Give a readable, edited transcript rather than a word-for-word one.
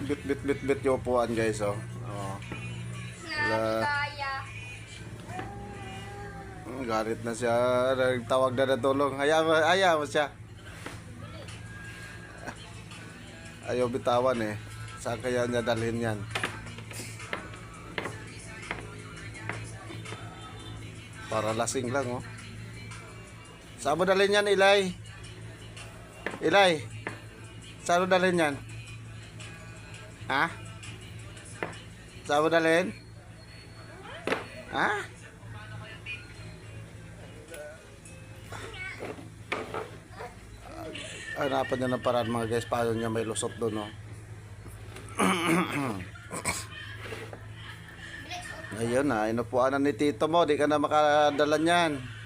Bit yung upuan guys, oh. Oh. Wala. Galit na siya. Nagtawag na ng tulong. Hayaan mo siya. Ayaw bitawan eh. Saan kaya niya dalhin yan? Para lasing lang, oh. Saan mo dalhin yan, Ilay? Ilay? Saan mo dalhin yan? Ha? Saan mo dalhin? Ha? Hanapan niya ng paraan mga guys. Paano niya may lusot doon, oh. Ayun na, inupuanan ni tito mo. Di ka na makadala niyan.